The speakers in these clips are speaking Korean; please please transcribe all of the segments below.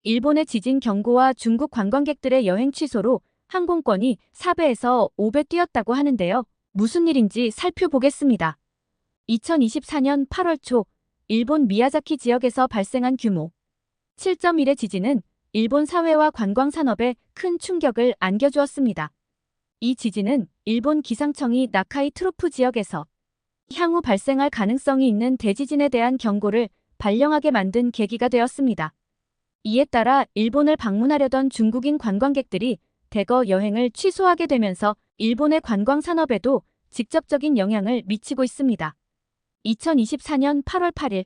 일본의 지진 경고와 중국 관광객들의 여행 취소로 항공권이 4배에서 5배 뛰었다고 하는데요. 무슨 일인지 살펴보겠습니다. 2024년 8월 초 일본 미야자키 지역에서 발생한 규모 7.1의 지진은 일본 사회와 관광 산업에 큰 충격을 안겨주었습니다. 이 지진은 일본 기상청이 나카이 트로프 지역에서 향후 발생할 가능성이 있는 대지진에 대한 경고를 발령하게 만든 계기가 되었습니다. 이에 따라 일본을 방문하려던 중국인 관광객들이 대거 여행을 취소하게 되면서 일본의 관광 산업에도 직접적인 영향을 미치고 있습니다. 2024년 8월 8일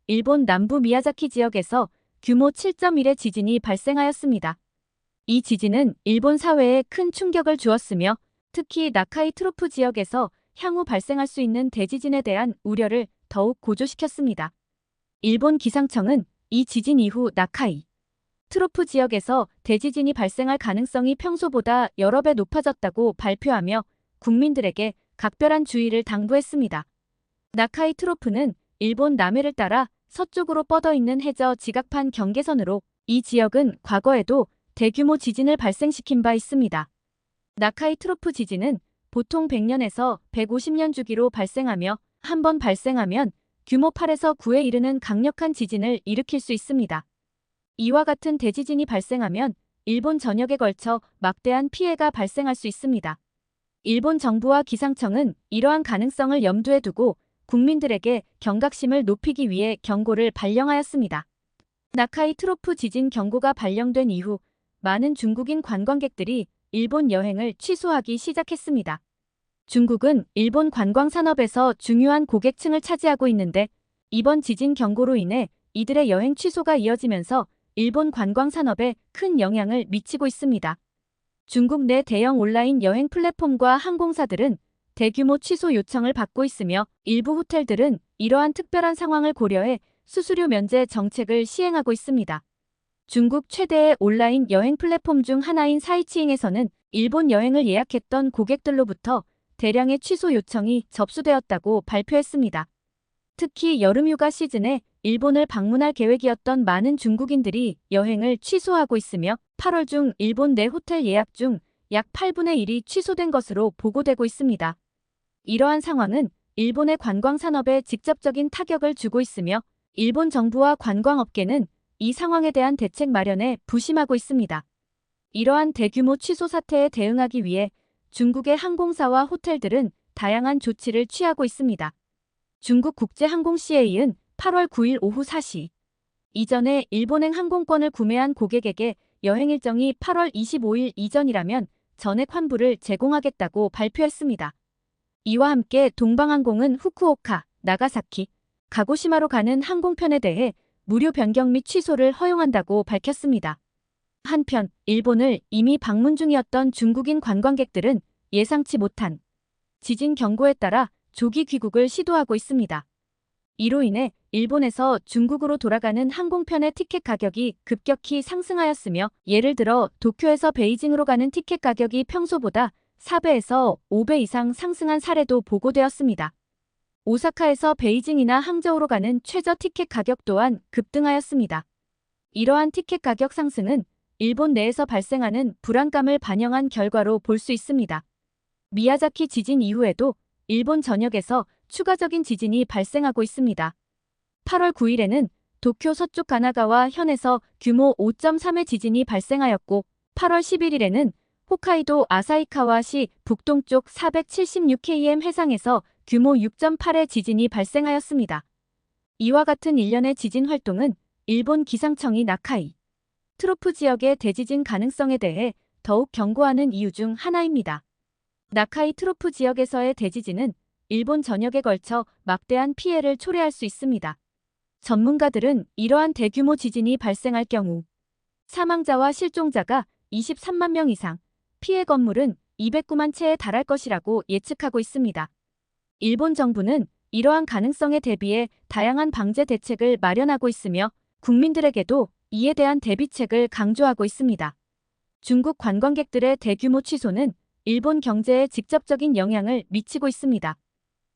일본 남부 미야자키 지역에서 규모 7.1의 지진이 발생하였습니다. 이 지진은 일본 사회에 큰 충격을 주었으며 특히 나카이 트로프 지역에서 향후 발생할 수 있는 대지진에 대한 우려를 더욱 고조시켰습니다. 일본 기상청은 이 지진 이후 나카이 트로프 지역에서 대지진이 발생할 가능성이 평소보다 여러 배 높아졌다고 발표하며 국민들에게 각별한 주의를 당부했습니다. 나카이 트로프는 일본 남해를 따라 서쪽으로 뻗어 있는 해저 지각판 경계선으로 이 지역은 과거에도 대규모 지진을 발생시킨 바 있습니다. 나카이 트로프 지진은 보통 100년에서 150년 주기로 발생하며 한 번 발생하면 규모 8에서 9에 이르는 강력한 지진을 일으킬 수 있습니다. 이와 같은 대지진이 발생하면 일본 전역에 걸쳐 막대한 피해가 발생할 수 있습니다. 일본 정부와 기상청은 이러한 가능성을 염두에 두고 국민들에게 경각심을 높이기 위해 경고를 발령하였습니다. 나카이 트로프 지진 경고가 발령된 이후 많은 중국인 관광객들이 일본 여행을 취소하기 시작했습니다. 중국은 일본 관광 산업에서 중요한 고객층을 차지하고 있는데 이번 지진 경고로 인해 이들의 여행 취소가 이어지면서 일본 관광 산업에 큰 영향을 미치고 있습니다. 중국 내 대형 온라인 여행 플랫폼과 항공사들은 대규모 취소 요청을 받고 있으며 일부 호텔들은 이러한 특별한 상황을 고려해 수수료 면제 정책을 시행하고 있습니다. 중국 최대의 온라인 여행 플랫폼 중 하나인 사이치잉에서는 일본 여행을 예약했던 고객들로부터 대량의 취소 요청이 접수되었다고 발표했습니다. 특히 여름휴가 시즌에 일본을 방문할 계획이었던 많은 중국인들이 여행을 취소하고 있으며 8월 중 일본 내 호텔 예약 중 약 8분의 1이 취소된 것으로 보고되고 있습니다. 이러한 상황은 일본의 관광 산업에 직접적인 타격을 주고 있으며 일본 정부와 관광업계는 이 상황에 대한 대책 마련에 부심하고 있습니다. 이러한 대규모 취소 사태에 대응하기 위해 중국의 항공사와 호텔들은 다양한 조치를 취하고 있습니다. 중국 국제항공CA은 8월 9일 오후 4시 이전에 일본행 항공권을 구매한 고객에게 여행 일정이 8월 25일 이전이라면 전액 환불을 제공하겠다고 발표했습니다. 이와 함께 동방항공은 후쿠오카, 나가사키, 가고시마로 가는 항공편에 대해 무료 변경 및 취소를 허용한다고 밝혔습니다. 한편 일본을 이미 방문 중이었던 중국인 관광객들은 예상치 못한 지진 경고에 따라 조기 귀국을 시도하고 있습니다. 이로 인해 일본에서 중국으로 돌아가는 항공편의 티켓 가격이 급격히 상승하였으며 예를 들어 도쿄에서 베이징으로 가는 티켓 가격이 평소보다 4배에서 5배 이상 상승한 사례도 보고되었습니다. 오사카에서 베이징이나 항저우로 가는 최저 티켓 가격 또한 급등하였습니다. 이러한 티켓 가격 상승은 일본 내에서 발생하는 불안감을 반영한 결과로 볼 수 있습니다. 미야자키 지진 이후에도 일본 전역에서 추가적인 지진이 발생하고 있습니다. 8월 9일에는 도쿄 서쪽 가나가와 현에서 규모 5.3의 지진이 발생하였고 8월 11일에는 홋카이도 아사히카와시 북동쪽 476km 해상에서 규모 6.8의 지진이 발생하였습니다. 이와 같은 일련의 지진 활동은 일본 기상청이 나카이 트로프 지역의 대지진 가능성에 대해 더욱 경고하는 이유 중 하나입니다. 나카이 트로프 지역에서의 대지진은 일본 전역에 걸쳐 막대한 피해를 초래할 수 있습니다. 전문가들은 이러한 대규모 지진이 발생할 경우 사망자와 실종자가 23만 명 이상, 피해 건물은 209만 채에 달할 것이라고 예측하고 있습니다. 일본 정부는 이러한 가능성에 대비해 다양한 방제 대책을 마련하고 있으며 국민들에게도 이에 대한 대비책을 강조하고 있습니다. 중국 관광객들의 대규모 취소는 일본 경제에 직접적인 영향을 미치고 있습니다.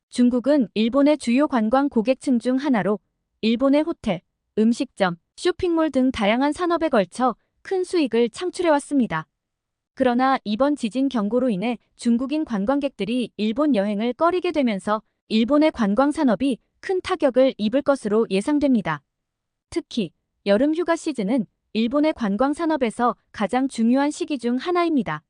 중국은 일본의 주요 관광 고객층 중 하나로 일본의 호텔, 음식점, 쇼핑몰 등 다양한 산업에 걸쳐 큰 수익을 창출해왔습니다. 그러나 이번 지진 경고로 인해 중국인 관광객들이 일본 여행을 꺼리게 되면서 일본의 관광 산업이 큰 타격을 입을 것으로 예상됩니다. 특히 여름 휴가 시즌은 일본의 관광 산업에서 가장 중요한 시기 중 하나입니다.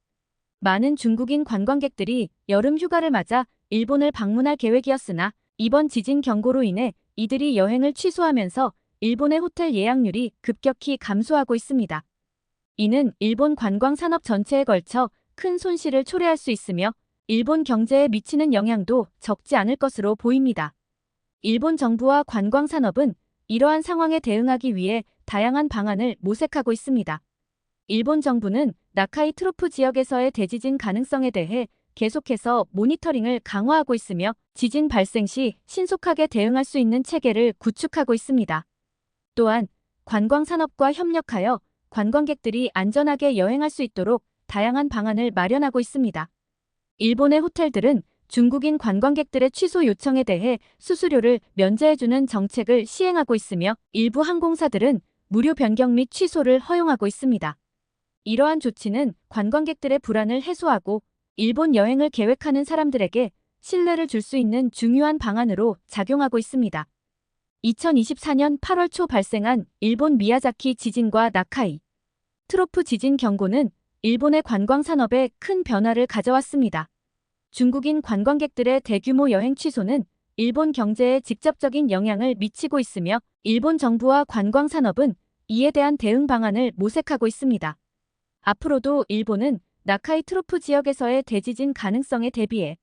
많은 중국인 관광객들이 여름 휴가를 맞아 일본을 방문할 계획이었으나 이번 지진 경고로 인해 이들이 여행을 취소하면서 일본의 호텔 예약률이 급격히 감소하고 있습니다. 이는 일본 관광 산업 전체에 걸쳐 큰 손실을 초래할 수 있으며 일본 경제에 미치는 영향도 적지 않을 것으로 보입니다. 일본 정부와 관광 산업은 이러한 상황에 대응하기 위해 다양한 방안을 모색하고 있습니다. 일본 정부는 나카이 트로프 지역에서의 대지진 가능성에 대해 계속해서 모니터링을 강화하고 있으며 지진 발생 시 신속하게 대응할 수 있는 체계를 구축하고 있습니다. 또한 관광 산업과 협력하여 관광객들이 안전하게 여행할 수 있도록 다양한 방안을 마련하고 있습니다. 일본의 호텔들은 중국인 관광객들의 취소 요청에 대해 수수료를 면제해주는 정책을 시행하고 있으며 일부 항공사들은 무료 변경 및 취소를 허용하고 있습니다. 이러한 조치는 관광객들의 불안을 해소하고 일본 여행을 계획하는 사람들에게 신뢰를 줄 수 있는 중요한 방안으로 작용하고 있습니다. 2024년 8월 초 발생한 일본 미야자키 지진과 나카이 트로프 지진 경고는 일본의 관광 산업에 큰 변화를 가져왔습니다. 중국인 관광객들의 대규모 여행 취소는 일본 경제에 직접적인 영향을 미치고 있으며 일본 정부와 관광 산업은 이에 대한 대응 방안을 모색하고 있습니다. 앞으로도 일본은 나카이 트로프 지역에서의 대지진 가능성에 대비해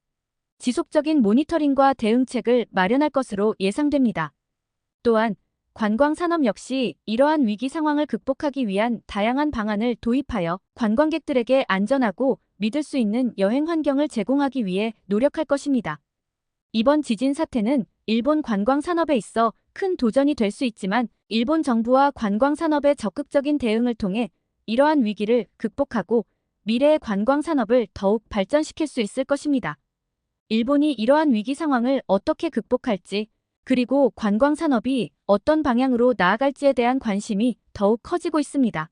지속적인 모니터링과 대응책을 마련할 것으로 예상됩니다. 또한 관광 산업 역시 이러한 위기 상황을 극복하기 위한 다양한 방안을 도입하여 관광객들에게 안전하고 믿을 수 있는 여행 환경을 제공하기 위해 노력할 것입니다. 이번 지진 사태는 일본 관광 산업에 있어 큰 도전이 될 수 있지만 일본 정부와 관광 산업의 적극적인 대응을 통해 이러한 위기를 극복하고 미래의 관광 산업을 더욱 발전시킬 수 있을 것입니다. 일본이 이러한 위기 상황을 어떻게 극복할지 그리고 관광 산업이 어떤 방향으로 나아갈지에 대한 관심이 더욱 커지고 있습니다.